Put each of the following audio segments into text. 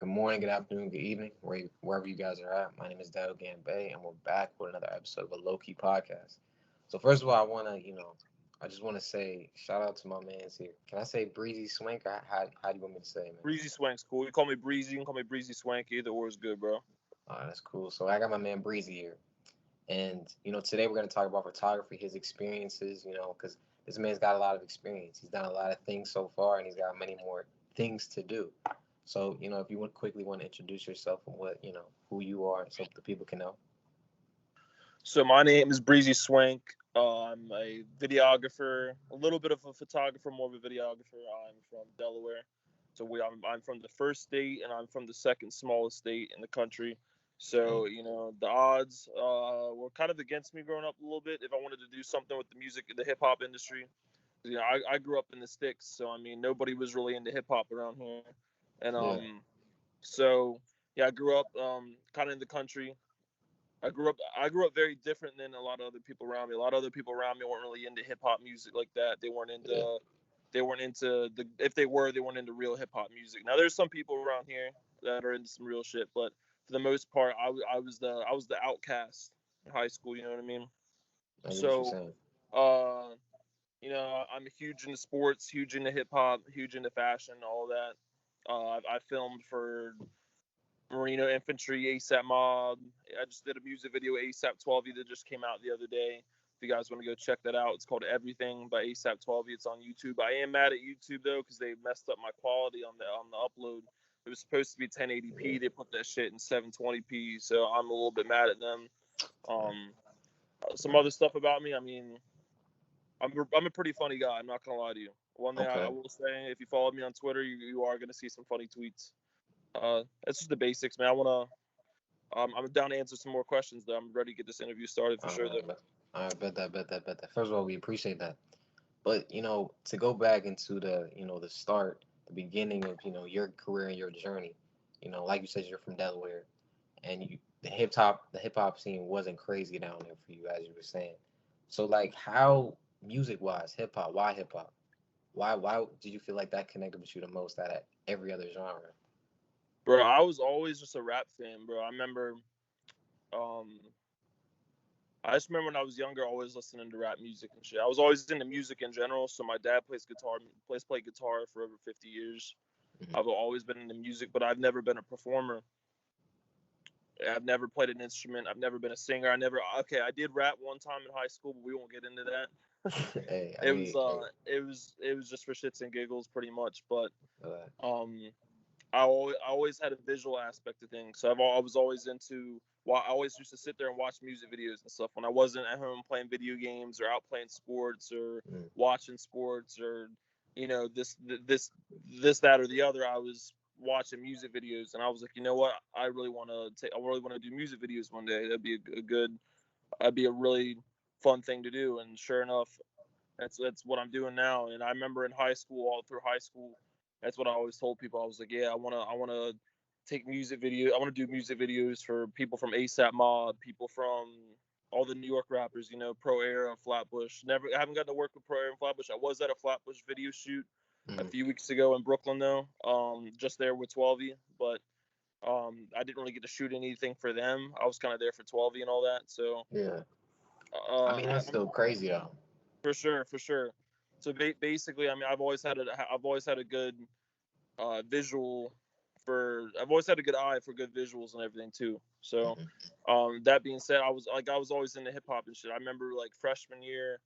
Good morning, good afternoon, good evening, wherever you guys are at. My name is Delaware, and we're back with another episode of a Lky podcast. So first of all, I just want to say shout out to my man's here. Can I say Breezy Swank? Or how do you want me to say, it, man? Breezy Swank's cool. You call me Breezy, you can call me Breezy Swank. Either or is good, bro. That's cool. So I got my man Breezy here, and today we're gonna talk about photography, his experiences. Because this man's got a lot of experience. He's done a lot of things so far, and he's got many more things to do. So, if you would quickly want to introduce yourself and who you are so the people can know. So my name is Breezy Swank. I'm a videographer, a little bit of a photographer, more of a videographer. I'm from Delaware. I'm from the first state and I'm from the second smallest state in the country. Mm. So, the odds were kind of against me growing up a little bit if I wanted to do something with the music, the hip hop industry. I grew up in the sticks, so I mean nobody was really into hip hop around here. And Yeah. so yeah, I grew up kind of in the country. I grew up very different than a lot of other people around me. A lot of other people around me weren't really into hip hop music like that. Yeah. They weren't into the if they were, they weren't into real hip hop music. Now there's some people around here that are into some real shit, but for the most part, I was the outcast in high school. You know what I mean? I get what you're So, saying. uh, I'm huge into sports, huge into hip hop, huge into fashion, all that. I filmed for Marino Infantry, ASAP Mob. I just did a music video, ASAP 12 that just came out the other day. If you guys want to go check that out, it's called Everything by ASAP 12. It's on YouTube. I am mad at YouTube though because they messed up my quality on the upload. It was supposed to be Yeah. 1080p. They put that shit in 720p, so I'm a little bit mad at them. Um, some other stuff about me. I mean, I'm a pretty funny guy. I'm not gonna lie to you. One thing I Okay. will say, if you follow me on Twitter, you are gonna see some funny tweets. That's just the basics, man. I'm down to answer some more questions though. I'm ready to get this interview started for All sure though. right. All right. Bet that. First of all, we appreciate that. But to go back into the start, the beginning of your career and your journey. Like you said, you're from Delaware, and the hip hop scene wasn't crazy down there for you, as you were saying. So like, how music wise, hip hop? Why hip hop? Why did you feel like that connected with you the most out of every other genre? Bro, I was always just a rap fan, bro. Um I just remember when I was younger, always listening to rap music and shit. I was always into music in general. So my dad played guitar for over 50 years. Hmm. I've always been into music, but I've never been a performer. I've never played an instrument. I've never been a singer. I did rap one time in high school, but we won't get into that. Hey, I It was mean, hey, just for shits and giggles pretty much, but uh, um I always had a visual aspect to things. So I was always into. Well, I always used to sit there and watch music videos and stuff when I wasn't at home playing video games or out playing sports or mm, watching sports or this that or the other. I was watching music videos and I was like, you know what? I really want to do music videos one day. That'd be a really fun thing to do. And sure enough, that's what I'm doing now. And I remember in high school, all through high school, that's what I always told people. I was like, yeah, I wanna take music video. I want to do music videos for people from ASAP Mob, people from all the New York rappers, Pro Era, Flatbush. I haven't gotten to work with Pro Era and Flatbush. I was at a Flatbush video shoot a mm, few weeks ago in Brooklyn though, just there with 12, but I didn't really get to shoot anything for them. I was kind of there for 12 and all that. So yeah. I mean, yeah, that's still crazy though. for sure, for sure. So basically, I mean, I've always had a good visual I've always had a good eye for good visuals and everything too. So, Hmm. that being said, I was always into hip hop and shit. I remember like freshman year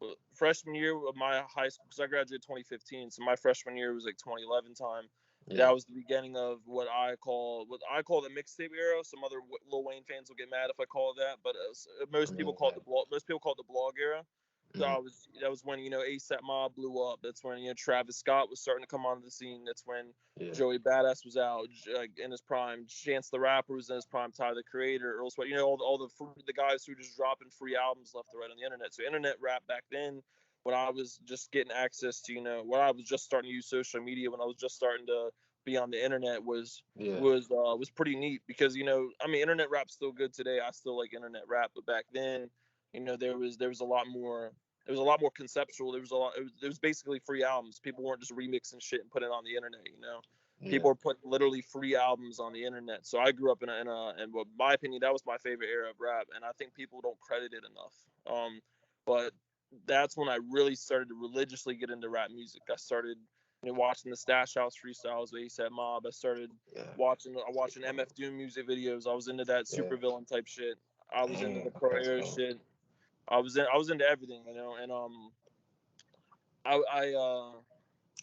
of my high school because I graduated 2015. So my freshman year was like 2011 time. Yeah. That was the beginning of what I call the mixtape era. Some other Lil Wayne fans will get mad if I call it that, but I mean, like, most people call it the blog era. So mm, that was when ASAP Mob blew up. That's when Travis Scott was starting to come onto the scene. That's when yeah. Joey Badass was out like, in his prime. Chance the Rapper was in his prime. Tyler the Creator, Earl Sweat. All the guys who were just dropping free albums left and right on the internet. So internet rap back then, when I was just getting access to when I was just starting to use social media, when I was just starting to be on the internet Yeah. was pretty neat because I mean internet rap's still good today. I still like internet rap, but back then there was a lot more. It was a lot more conceptual. There was basically free albums. People weren't just remixing shit and putting it on the internet. Yeah. People are putting literally free albums on the internet. So I grew up in what my opinion, that was my favorite era of rap, and I think people don't credit it enough. But that's when I really started to religiously get into rap music. I started, watching the Stash House freestyles with ASAP Mob. I started Yeah. watching MF Doom music videos. I was into that Yeah. supervillain type shit. I was into Damn. the pro That's era dope. shit. I was into everything, and I I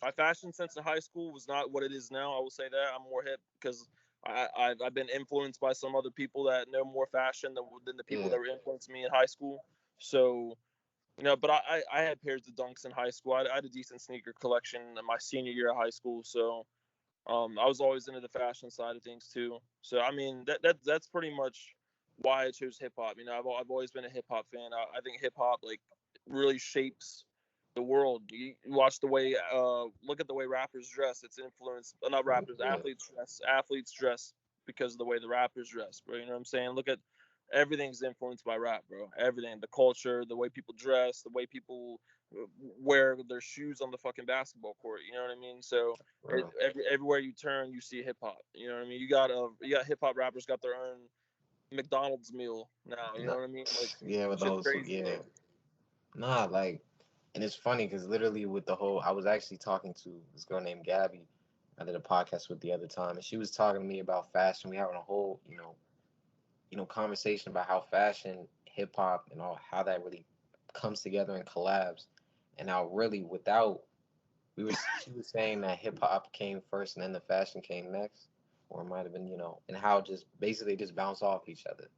my fashion sense in high school was not what it is now. I will say that I'm more hip because I've been influenced by some other people that know more fashion than the people Yeah. that were influenced me in high school. So, but I had pairs of Dunks in high school. I had a decent sneaker collection in my senior year of high school. So I was always into the fashion side of things too. So I mean that's pretty much why I chose hip hop. I've always been a hip hop fan. I think hip hop like really shapes the world. You watch the way look at the way rappers dress. It's influenced not rappers, Yeah. athletes dress because of the way the rappers dress, bro. You know what I'm saying? Look at everything's influenced by rap, bro. Everything, the culture, the way people dress, the way people wear their shoes on the fucking basketball court. You know what I mean? So Bro. everywhere you turn, you see hip hop. You know what I mean? You got hip hop rappers got their own McDonald's meal now. You know Nah, what I mean? Like yeah, with the shit's whole crazy, yeah. bro. Nah, like, and it's funny because literally with the whole, I was actually talking to this girl named Gabby. I did a podcast with the other time, and she was talking to me about fashion. We having a whole, conversation about how fashion, hip hop, and all how that really comes together and collabs, and how really without she was saying that hip hop came first and then the fashion came next, or it might have been, and how just basically just bounce off each other.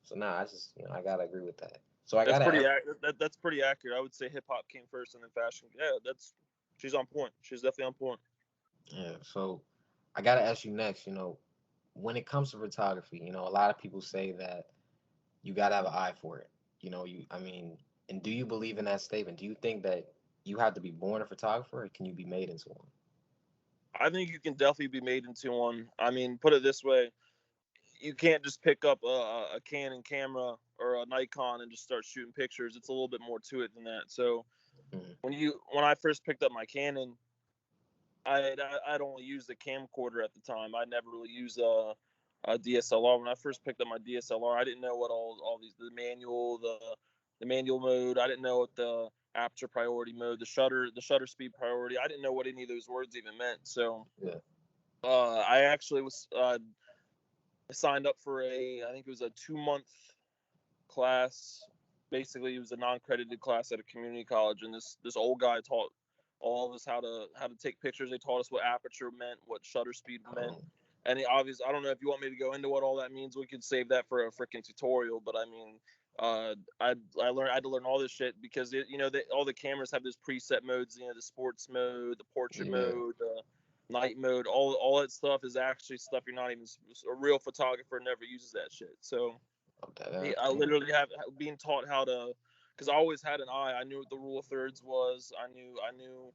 So nah, I just, I gotta agree with that. So I That's gotta pretty ask, that's pretty accurate. I would say hip hop came first and then fashion. Yeah, that's she's on point. She's definitely on point. yeah. So I gotta ask you next. When it comes to photography, a lot of people say that you gotta have an eye for it. I mean, and do you believe in that statement? Do you think that you have to be born a photographer, or can you be made into one? I think you can definitely be made into one. I mean, put it this way: you can't just pick up a Canon camera or a Nikon and just start shooting pictures. It's a little bit more to it than that. So Mhm. when I first picked up my Canon, I'd only used the camcorder at the time. I never really used a DSLR. When I first picked up my DSLR, I didn't know what all these the manual mode. I didn't know what the aperture priority mode, the shutter speed priority. I didn't know what any of those words even meant. So Yeah. I actually was signed up for I think it was a 2 month class. Basically, it was a non-credited class at a community college, and this old guy taught all of us how to take pictures. They taught us what aperture meant, what shutter speed meant, Um, and obviously, I don't know if you want me to go into what all that means. We could save that for a freaking tutorial. But I mean, I had to learn all this shit because all the cameras have those preset modes. The sports mode, the portrait yeah. mode, the night mode. All that stuff is actually stuff you're not even a real photographer never uses that shit. So Okay. I literally have being taught how to, because I always had an eye. I knew what the rule of thirds was. I knew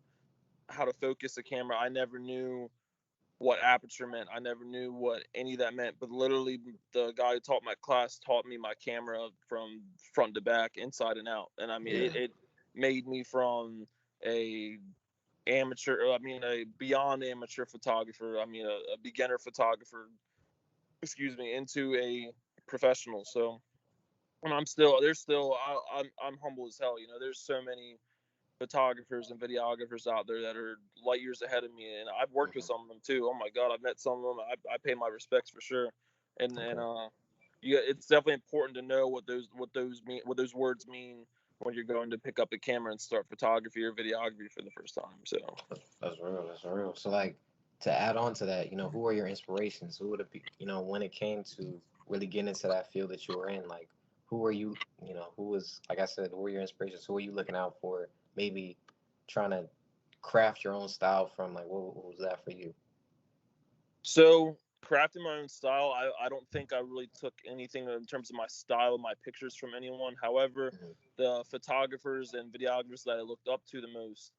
how to focus the camera. I never knew what aperture meant. I never knew what any of that meant. But literally, the guy who taught my class taught me my camera from front to back, inside and out. And I mean, Yeah. it made me from a a beyond amateur photographer. I mean, a beginner photographer. Excuse me, into a professional. So and I'm humble as hell. There's so many photographers and videographers out there that are light years ahead of me, and I've worked with Mhm. some of them too. Oh my god, I've met some of them. I pay my respects for sure. And Okay. yeah, it's definitely important to know what those words mean when you're going to pick up a camera and start photography or videography for the first time. So That's real. That's real. So, like, to add on to that, who are your inspirations? Who would it be? When it came to really getting into that field that you were in, like, who were you? Who was, like I said, who were your inspirations? Who were you looking out for? Maybe trying to craft your own style from. Like, what was that for you? So crafting my own style, I don't think I really took anything in terms of my style, my pictures from anyone. However, Mhm. the photographers and videographers that I looked up to the most,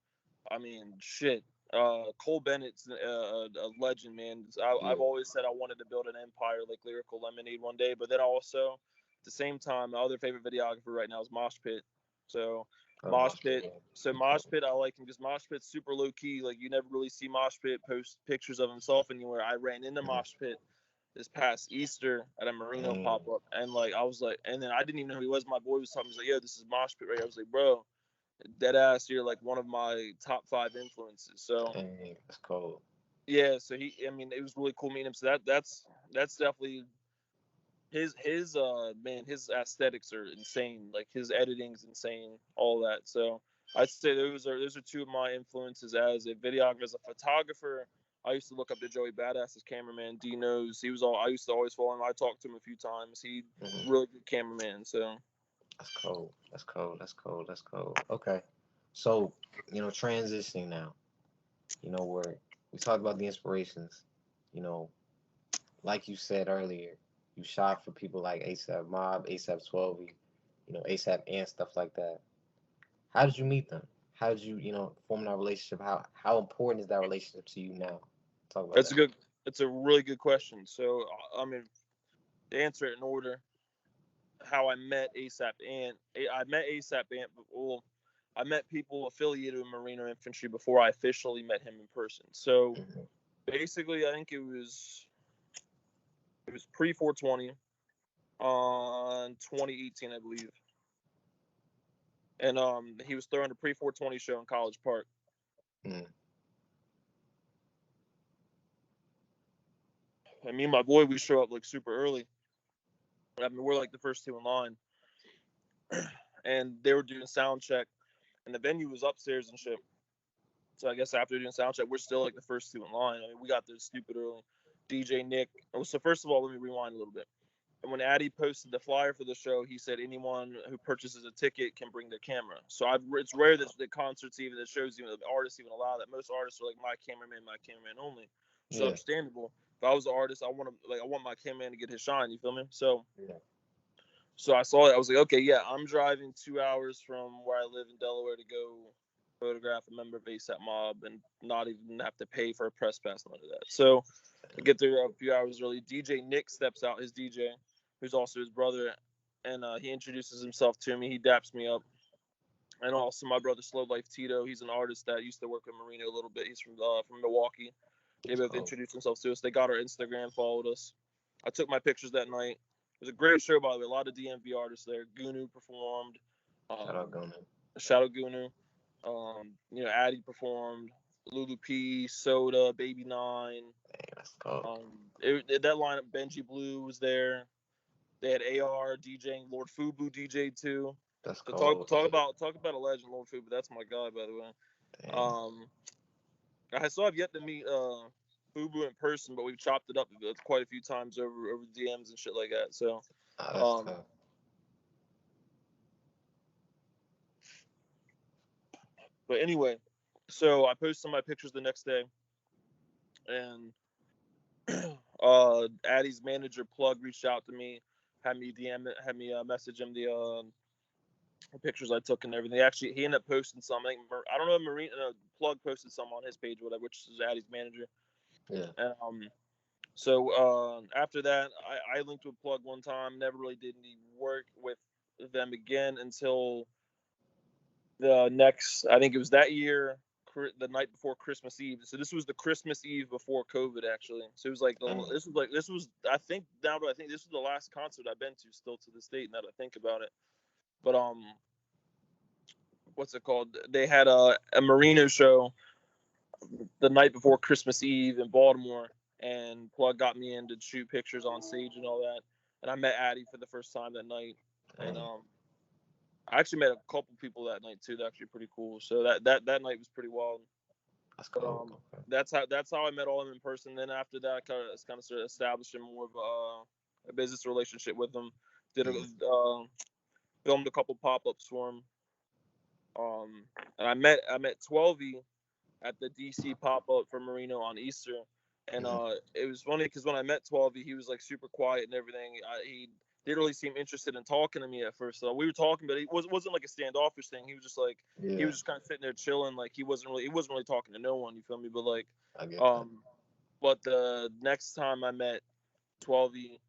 I mean, shit. Cole Bennett's a legend, man. I've Yeah. always said I wanted to build an empire like Lyrical Lemonade one day, but then also, at the same time, my other favorite videographer right now is Mosh Pit. So Mosh Pit. So Mosh Pit, I like him because Mosh Pit's super low key. Like you never really see Mosh Pit post pictures of himself anywhere. I ran into Mosh Pit this past Easter at a Marino pop up, and like I was like, and then I didn't even know who he was. My boy was telling me, he's like, "Yo, this is Mosh Pit, right?" I was like, "Bro, dead ass, you're like one of my top 5 influences." So Dang, that's cold. yeah, so I mean, it was really cool meeting him. So that's definitely his aesthetics are insane. Like his editing's insane, all that. So I'd say those are 2 of my influences as a videographer. As a photographer, I used to look up to Joey Badass as cameraman. D knows he was all. I used to always follow him. I talked to him a few times. He really good cameraman. So That's cold. That's cold. That's cold. That's cold. Okay. So, transitioning now. Where we talked about the inspirations. You know, like you said earlier, you shot for people like ASAP Mob, ASAP 12, ASAP and stuff like that. How did you meet them? How did you, form that relationship? How important is that relationship to you now? Talk about that. that's a really good question. So I mean, to answer it in order, how I met ASAP Ant. I met ASAP Ant, well, I met people affiliated with Marino Infantry before I officially met him in person. So basically, I think it was pre 420 on 2018, I believe, and he was throwing a pre 420 show in College Park. Mm. And me and my boy, we show up like super early. I mean, we're like the first 2 in line, and they were doing sound check, and the venue was upstairs and shit. So I guess after doing sound check, we're still like the first 2 in line. I mean, we got there stupid early. DJ Nick. So first of all, let me rewind a little bit. And when Addy posted the flyer for the show, he said anyone who purchases a ticket can bring their camera. So it's rare that the concerts, even the shows, even the artists even allow that. Most artists are like my cameraman only. Which is understandable. If I was an artist, I want my cameraman to get his shine. You feel me? So I saw it. I was like, okay, yeah, I'm driving 2 hours from where I live in Delaware to go photograph a member of ASAP Mob and not even have to pay for a press pass, none of that. So I get there a few hours early. DJ Nick steps out, his DJ, who's also his brother, and he introduces himself to me. He daps me up. And also my brother Slow Life Tito, he's an artist that used to work with Marino a little bit. He's from Milwaukee. They both introduced themselves to us. They got our Instagram, followed us. I took my pictures that night. It was a great show, by the way. A lot of DMV artists there. Gunu performed. Shout out Gunu. Addy performed. Lulu P, Soda, Baby Nine. That lineup, Benji Blue was there. They had AR DJing. Lord Fubu DJ too. That's so cool. talk about a legend, Lord Fubu. That's my guy, by the way. I still have yet to meet Fubu in person, but we've chopped it up quite a few times over DMs and shit like that. So, but anyway, so I posted my pictures the next day, and Addy's manager Plug reached out to me, had me message him the pictures I took and everything. He ended up posting some. I don't know if Plug posted some on his page, whatever, which is Addy's manager. Yeah. And so after that, I linked with Plug one time. Never really did any work with them again until the next. I think it was that year, the night before Christmas Eve. So this was the Christmas Eve before COVID, actually. So it was like this was. I think this was the last concert I've been to still to this date. Now that I think about it, but what's it called? They had a Marino show the night before Christmas Eve in Baltimore, and Plug got me in to shoot pictures on stage and all that. And I met Addy for the first time that night, and I actually met a couple people that night too. That's actually pretty cool. So that night was pretty wild. That's cool. That's how I met all of them in person. Then after that, I kind of started establishing more of a business relationship with them. Filmed a couple pop-ups for them. And I met 12E at the DC pop-up for Marino on Easter, and it was funny because when I met 12E, he was like super quiet and everything. He didn't really seem interested in talking to me at first. So we were talking, but it wasn't like a standoffish thing. He was just like he was just kind of sitting there chilling, like he wasn't really talking to no one. You feel me? But like, but the next time I met 12E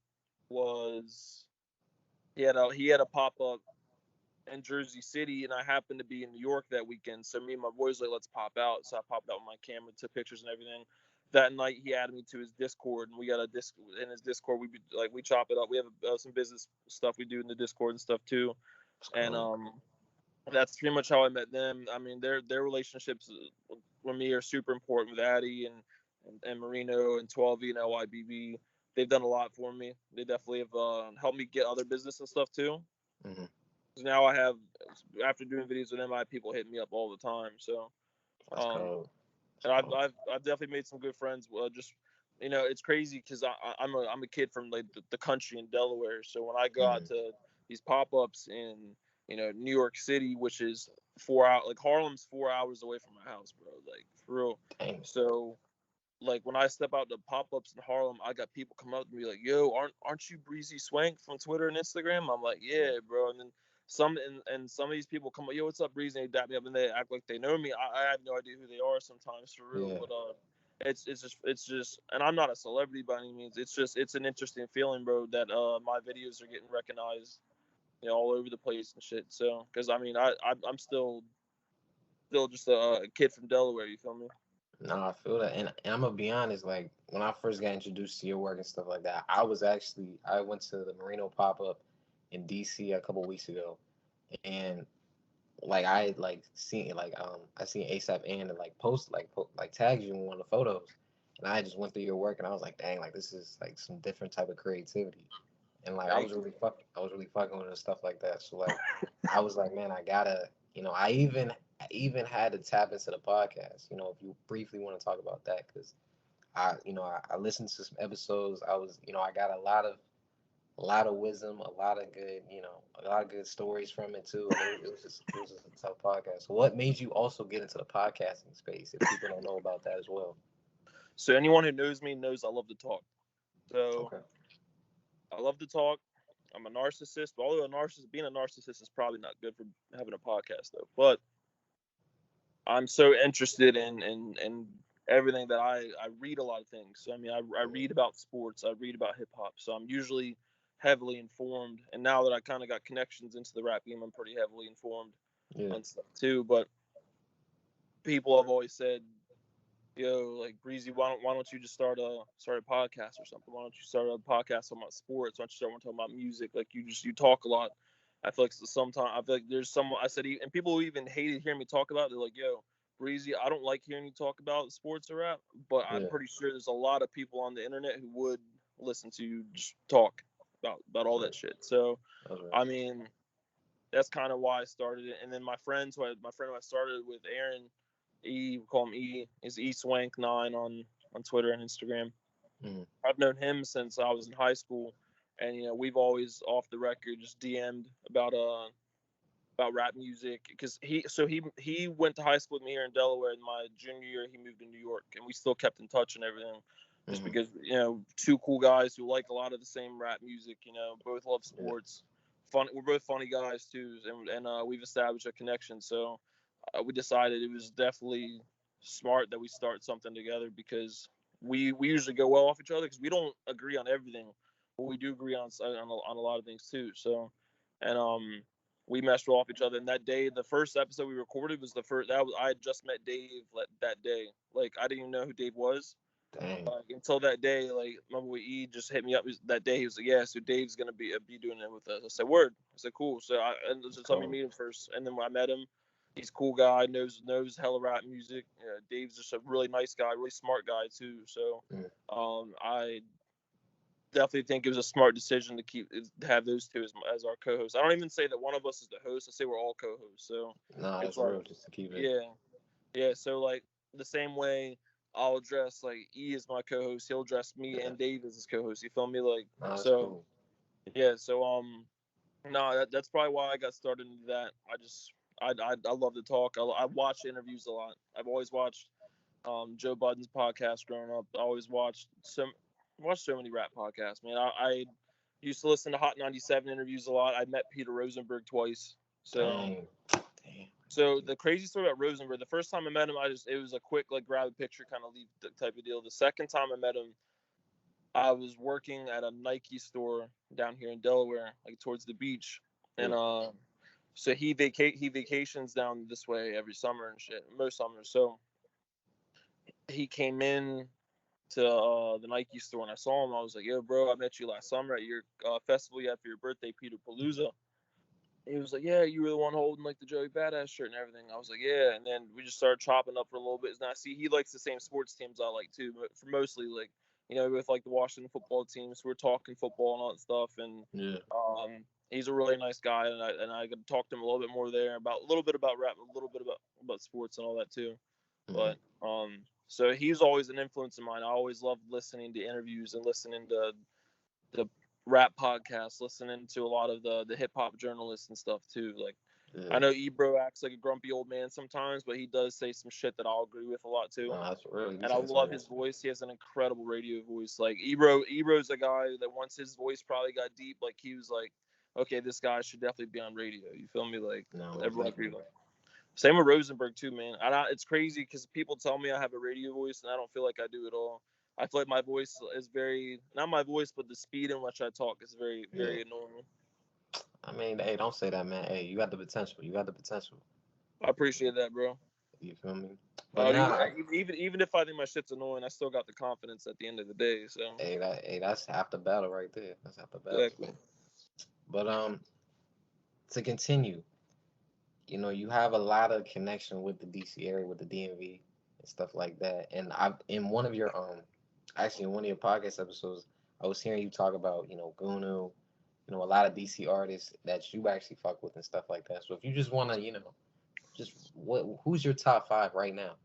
was he had a pop-up in Jersey City, and I happened to be in New York that weekend. So me and my boys like, let's pop out. So I popped out with my camera, took pictures and everything. That night, he added me to his Discord, and we got a disc in his Discord. We chop it up. We have some business stuff we do in the Discord and stuff too. And that's pretty much how I met them. I mean, their relationships with me are super important with Addy and Marino and 12V and LYBB. They've done a lot for me. They definitely have helped me get other business and stuff too. Mm-hmm. Now I have, after doing videos with them, I have people hitting me up all the time. So, That's cool. and I've definitely made some good friends. Just, it's crazy because I'm a kid from like the country in Delaware. So when I go out to these pop-ups in New York City, which is 4 hours, like Harlem's 4 hours away from my house, bro. Like for real. Dang. So like when I step out to pop-ups in Harlem, I got people come up to me like, "Yo, aren't you Breezyswank from Twitter and Instagram?" I'm like, "Yeah, bro." And then some of these people come up, "Yo, what's up, Breezy?" And they dap me up and they act like they know me. I have no idea who they are sometimes for real, Yeah. but it's just, and I'm not a celebrity by any means. It's an interesting feeling, bro, that my videos are getting recognized, all over the place and shit. So, because I mean, I'm still just a kid from Delaware. You feel me? No, I feel that, and I'm gonna be honest. Like when I first got introduced to your work and stuff like that, I went to the Marino pop up in DC a couple weeks ago, and like I had like seen I seen ASAP and like post like tags you in one of the photos, and I just went through your work and I was like, dang, like this is like some different type of creativity, and like Thank you. I was really fucking with it and stuff like that. So like I was like, man, I gotta, I even had to tap into the podcast. If you briefly want to talk about that, because I listened to some episodes. I got a lot of wisdom, a lot of good stories from it too. And it was just a tough podcast. So what made you also get into the podcasting space? If people don't know about that as well. So anyone who knows me knows I love to talk. So Okay. I love to talk. I'm a narcissist. Although being a narcissist is probably not good for having a podcast though. But I'm so interested in everything that I read a lot of things. So, I mean, I read about sports. I read about hip hop. So I'm usually heavily informed. And now that I kind of got connections into the rap game, I'm pretty heavily informed Yeah. on stuff too. But people have always said, "Yo, like Breezy, why don't you just start a podcast or something? Why don't you start a podcast about sports? Why don't you start one talking about music? Like you talk a lot." I feel like sometimes I feel like there's someone I said, and people who even hated hearing me talk about it, they're like, "Yo, Breezy, I don't like hearing you talk about sports or rap, but I'm Yeah. pretty sure there's a lot of people on the internet who would listen to you just talk about all Right. that shit." So, That's right. I mean, that's kind of why I started it. And then my friend who I started with, Aaron, we call him E. Is eSwank9 on Twitter and Instagram. Mm-hmm. I've known him since I was in high school, and we've always off the record just DM'd about rap music because he went to high school with me here in Delaware. In my junior year, he moved to New York, and we still kept in touch and everything. Just Mm-hmm. because two cool guys who like a lot of the same rap music. Both love Yeah. sports. Fun. We're both funny guys too, and we've established a connection. So we decided it was definitely smart that we start something together because we usually go well off each other because we don't agree on everything, but we do agree on a lot of things too. So, and we meshed well off each other. And that day, the first episode we recorded was the first. I had just met Dave that day. Like I didn't even know who Dave was. Dang. Until that day, like remember when E just hit me up that day. He was like, "Yeah, so Dave's gonna be doing it with us." I said, "Word." I said, "Cool." So just let me Cool. meet him first, and then when I met him, he's a cool guy, knows hella rap music. Dave's just a really nice guy, really smart guy too. So, Mm. I definitely think it was a smart decision to have those two as our co-hosts. I don't even say that one of us is the host. I say we're all co-hosts. So Nah, it's that's like, real. Just to keep it. yeah, yeah. So like the same way I'll address like E as my co-host, he'll address me Yeah. and Dave as his co-host. You feel me? Like Nah, that's so, cool. yeah. So no, that's probably why I got started into that. I love to talk. I watch interviews a lot. I've always watched Joe Budden's podcast growing up. I always watched so many rap podcasts, man. I used to listen to Hot 97 interviews a lot. I met Peter Rosenberg twice. So Dang. Damn. so the crazy story about Rosenberg, the first time I met him, it was a quick like grab a picture kind of leave type of deal. The second time I met him, I was working at a Nike store down here in Delaware, like towards the beach, and Yeah. So he vacations down this way every summer and shit, most summers. So he came in to the Nike store and I saw him. I was like, "Yo, bro, I met you last summer at your festival you had for your birthday, Peter Palooza." He was like, "Yeah, you were the one holding like the Joey Badass shirt and everything." I was like, "Yeah," and then we just started chopping up for a little bit. And I see he likes the same sports teams I like too, but for mostly like with like the Washington football teams, we're talking football and all that stuff. And Yeah. he's a really nice guy, and I got to talk to him a little bit more there about a little bit about rap, a little bit about sports and all that too. Mm-hmm. But so he's always an influence of mine. I always loved listening to interviews and listening to the rap podcasts, listening to a lot of the hip hop journalists and stuff too. Like Yeah. I know Ebro acts like a grumpy old man sometimes, but he does say some shit that I'll agree with a lot too. No, that's really. And I love his voice. He has an incredible radio voice. Like Ebro's a guy that once his voice probably got deep, like he was like, okay, this guy should definitely be on radio. You feel me? Like No, everyone definitely. agreed. Same with Rosenberg too, man. It's crazy because people tell me I have a radio voice, and I don't feel like I do at all. I feel like my voice is very not my voice, but the speed in which I talk is very, very annoying. I mean, hey, don't say that, man. Hey, you got the potential. You got the potential. I appreciate that, bro. You feel me? But Even if I think my shit's annoying, I still got the confidence at the end of the day. So that's half the battle right there. That's half the battle. exactly. But to continue, you have a lot of connection with the DC area, with the DMV and stuff like that. And in one of your actually in one of your podcast episodes, I was hearing you talk about Gunu, a lot of DC artists that you actually fuck with and stuff like that. So if you just want to, just who's your top 5 right now,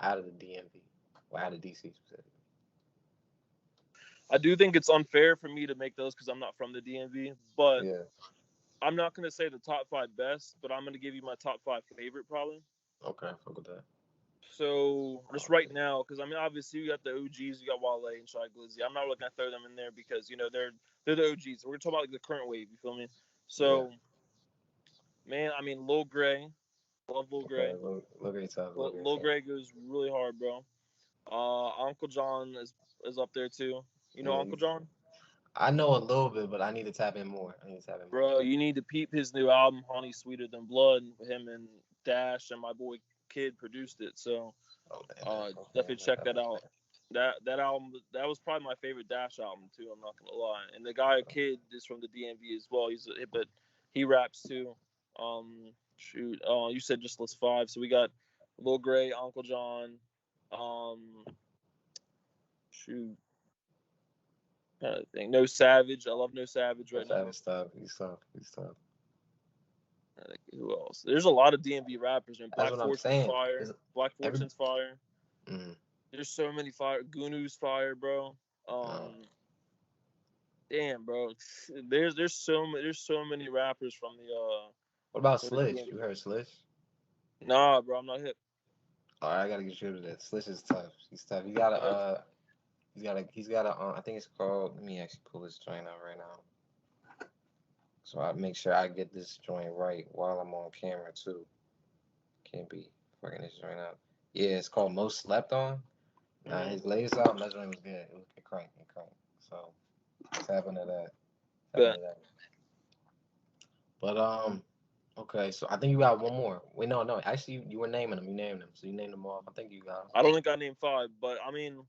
out of the DMV or out of DC specifically? I do think it's unfair for me to make those because I'm not from the DMV, but Yeah. I'm not gonna say the top 5 best, but I'm gonna give you my top 5 favorite probably. Okay, fuck with that. So just right now, because I mean, obviously you got the OGs, you got Wale and Shy Glizzy. I'm not gonna throw them in there because they're the OGs. We're gonna talk about like the current wave. You feel me? So, man, I mean, Lil Gray, love Lil Gray. Lil Gray top. Lil Gray goes really hard, bro. Uncle John is up there too. You know Uncle John? I know a little bit, but I need to tap in more. Bro, you need to peep his new album, Honey Sweeter Than Blood. Him and Dash and my boy Kid produced it. So definitely check that out. That album, that was probably my favorite Dash album too. I'm not gonna lie. And the guy Kid is from the DMV as well. But he raps too. Shoot. You said just list 5. So we got Lil Gray, Uncle John. Shoot. No Savage. I love No Savage right now. He's tough. Who else? There's a lot of DMV rappers. And Black Fortune's fire. Black Fortune's fire. Mm-hmm. There's so many fire. Gunu's fire, bro. Damn, bro. There's so many rappers from the. What about Slish? You heard Slish? Nah, bro. I'm not hip. All right, I gotta get you to that. Slish is tough. He's tough. He's got a. I think it's called. Let me actually pull this joint out right now. So I make sure I get this joint right while I'm on camera too. Can't be fucking this joint up. Yeah, it's called Most Slept On. His latest album, that joint was good. It was crank. So tap into that. But okay. So I think you got one more. Wait, no. Actually, you were naming them. You named them. So you named them off. I think you got them. I don't think I named 5, but I mean.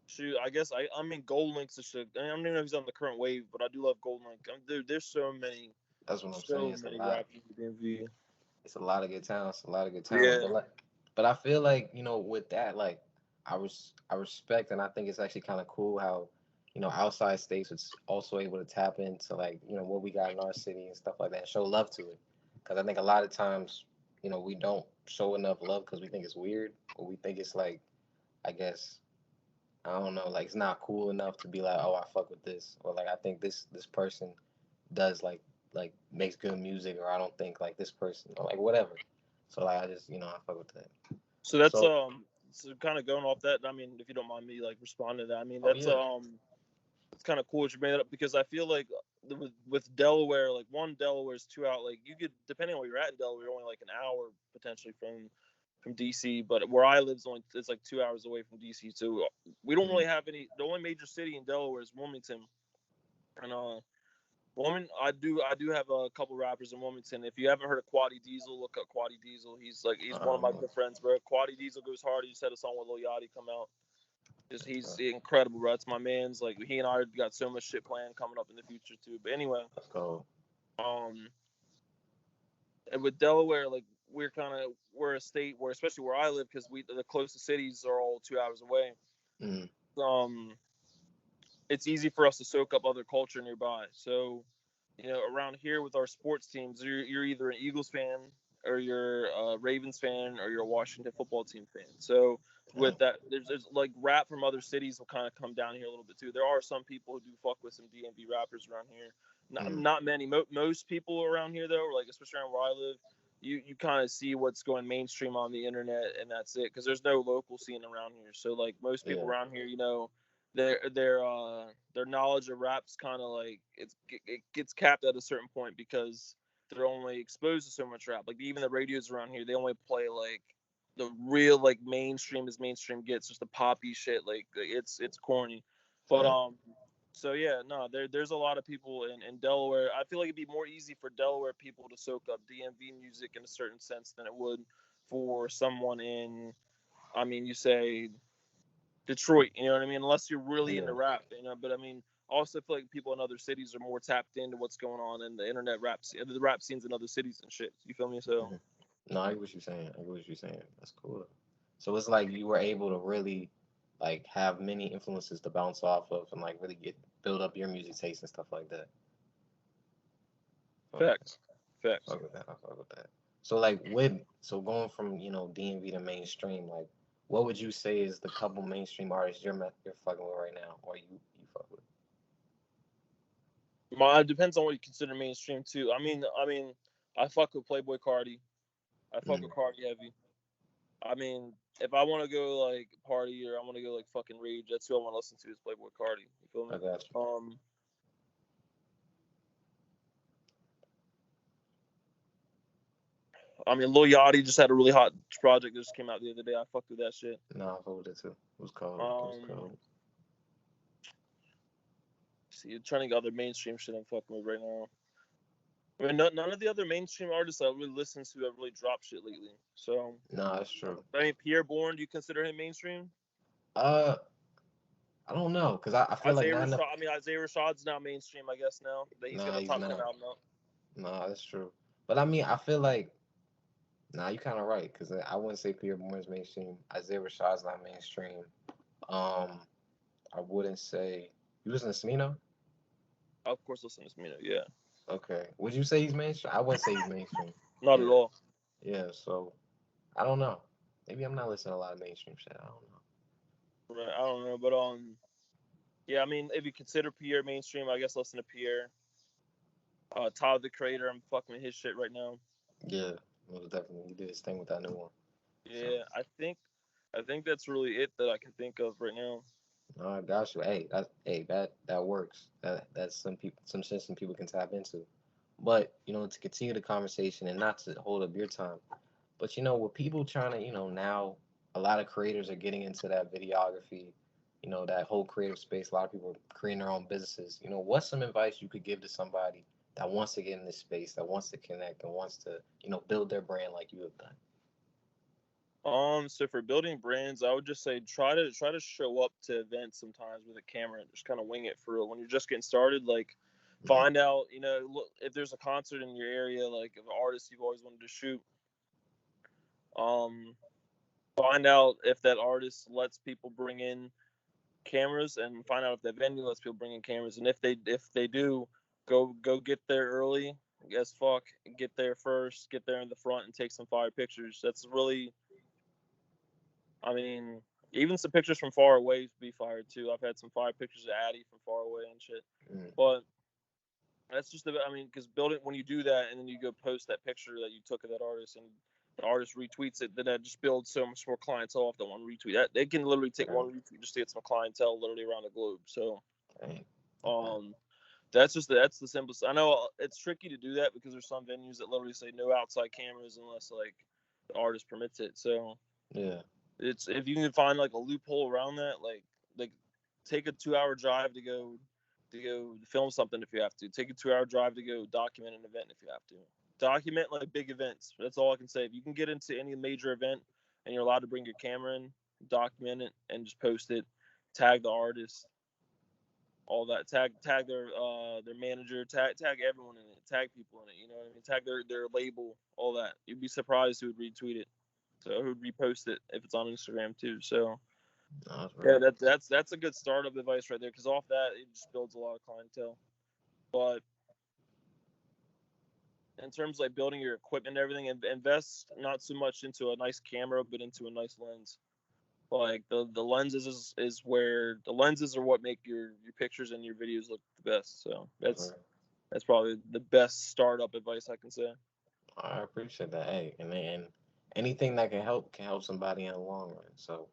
Shoot, I guess I mean Gold Link's a shit. I don't even know if he's on the current wave, but I do love Gold Link. Dude, there's so many. That's what I'm saying. So many rappers in DMV. It's a lot of good talent. Yeah. But I feel like with that, like I respect, and I think it's actually kind of cool how outside states is also able to tap into like what we got in our city and stuff like that, and show love to it. Because I think a lot of times we don't show enough love because we think it's weird, or we think it's like, I guess. I don't know, like it's not cool enough to be like, oh, I fuck with this, or like I think this person does like makes good music, or I don't think like this person, or like whatever. So like I just I fuck with that. So that's so kind of going off that. I mean, if you don't mind me like responding to that, I mean that's it's kind of cool that you made it up because I feel like with Delaware, like Delaware's 2 out. Like you could, depending on where you're at in Delaware, only like an hour potentially from DC, but where I live it's like 2 hours away from DC. So we don't really have any. The only major city in Delaware is Wilmington, and I do have a couple rappers in Wilmington. If you haven't heard of Quaddy Diesel, look up Quaddy Diesel. He's one of my Um, good friends, bro. Quaddy Diesel goes hard. He just had a song with Lil Yachty come out. Just uh, he's incredible, bro. It's my man's. Like he and I got so much shit planned coming up in the future too. But anyway, let's go. um, and with Delaware, like we're a state where, especially where I live, because we the closest cities are all 2 hours away. Mm, Um, it's easy for us to soak up other culture nearby. So, around here with our sports teams, you're either an Eagles fan or you're a Ravens fan or you're a Washington football team fan. So with dang, that, there's like rap from other cities will kind of come down here a little bit too. There are some people who do fuck with some DMV rappers around here. mm, Not many. Most people around here though, like especially around where I live, you kind of see what's going mainstream on the internet and that's it. Because there's no local scene around here. So like most people yeah, around here, their knowledge of rap's kind of like it gets capped at a certain point because they're only exposed to so much rap. Like even the radios around here, they only play like the real like mainstream as mainstream gets, just the poppy shit. Like it's corny, but mm, so yeah, no, there's a lot of people in Delaware. I feel like it'd be more easy for Delaware people to soak up DMV music in a certain sense than it would for someone in, I mean, you say Detroit, you know what I mean? Unless you're really yeah. into rap, But I mean, I also feel like people in other cities are more tapped into what's going on in the internet the rap scenes in other cities and shit. You feel me? So Mhm. No, I get what you're saying. I get what you're saying. That's cool. So it's like you were able to really like have many influences to bounce off of and like really get build up your music taste and stuff like that. Fuck with that. facts, facts. Fuck with that. I fuck with that. So like with so going from DMV to mainstream, like what would you say is the couple mainstream artists you're fucking with right now, or you fuck with? It depends on what you consider mainstream too. I fuck with Playboy Cardi. I fuck Mm, with Cardi heavy. I mean, if I want to go like party or I want to go like fucking rage, that's who I want to listen to is Playboy Cardi. You feel me? I got you. Um, I mean, Lil Yachty just had a really hot project that just came out the other day. I fucked with that shit. No, I fuck with it too. It was cold. It was Um, cold. see, trying to get other mainstream shit I'm fucking with right now. I mean, none of the other mainstream artists I really listen to have really dropped shit lately. So, No, that's true. I mean, Pierre Bourne, do you consider him mainstream? Uh, I don't know, cause I feel like not enough. Isaiah Rashad's now mainstream, I guess now that he's got Nah, a he's top 10 not. album out. Nah, that's true. But I mean, I feel like nah, you kind of right, cause I wouldn't say Pierre Bourne's mainstream. Isaiah Rashad's not mainstream. Um, I wouldn't say you listen to Smino. Of course, listen to Smino. Yeah, Okay, would you say he's mainstream? I wouldn't say he's mainstream. not at Yeah, all. yeah. So I don't know. Maybe I'm not listening to a lot of mainstream shit. I don't know. Right, I don't know, but yeah. I mean, if you consider Pierre mainstream, I guess listen to Pierre. Tyler the Creator, I'm fucking with his shit right now. Yeah, most definitely. He did his thing with that new one. So. Yeah, I think that's really it that I can think of right now. No, I got you. That works. That's some shit some people can tap into. But to continue the conversation and not to hold up your time, but with people trying to, now a lot of creators are getting into that videography, that whole creative space. A lot of people are creating their own businesses. What's some advice you could give to somebody that wants to get in this space, that wants to connect and wants to, build their brand like you have done? So for building brands, I would just say try to show up to events sometimes with a camera and just kind of wing it for real. When you're just getting started, like Mm, find out, look, if there's a concert in your area, like of an artist you've always wanted to shoot. Um, Find out if that artist lets people bring in cameras, and find out if that venue lets people bring in cameras. And if they do, go get there early as fuck. Get there first. Get there in the front and take some fire pictures. That's really, I mean, even some pictures from far away would be fired too. I've had some fire pictures of Addy from far away and shit. mm, But that's just about, I mean, because building when you do that and then you go post that picture that you took of that artist and the artist retweets it, then that just builds so much more clientele off that one retweet. That they can literally take dang, one retweet just to get some clientele literally around the globe. So dang, okay, um, that's the simplest. I know it's tricky to do that because there's some venues that literally say no outside cameras unless like the artist permits it. So yeah, it's if you can find like a loophole around that, like take a 2 hour drive to go to go film something if you have to. Take a 2-hour drive to go document an event if you have to. Document like big events. That's all I can say. If you can get into any major event and you're allowed to bring your camera in, document it and just post it. Tag the artist, all that. Tag their manager. Tag everyone in it. Tag people in it. You know what I mean? Tag their label. All that. You'd be surprised who would retweet it. So who would repost it if it's on Instagram too. So yeah, that's a good startup advice right there. Because off that, it just builds a lot of clientele. But in terms of like building your equipment and everything, invest not so much into a nice camera, but into a nice lens. Like the lenses is where the lenses are what make your pictures and your videos look the best. So that's probably the best startup advice I can say. I appreciate that. Hey, and anything that can help somebody in the long run. So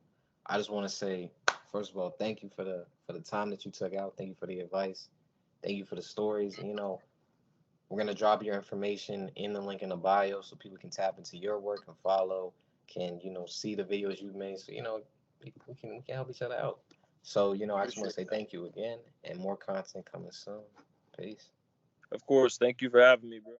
I just want to say, first of all, thank you for the time that you took out. Thank you for the advice. Thank you for the stories. You know, we're gonna drop your information in the link in the bio so people can tap into your work and follow, can see the videos you've made. So we can help each other out. So I just want to say thank you again, and more content coming soon. Peace. Of course, thank you for having me, bro.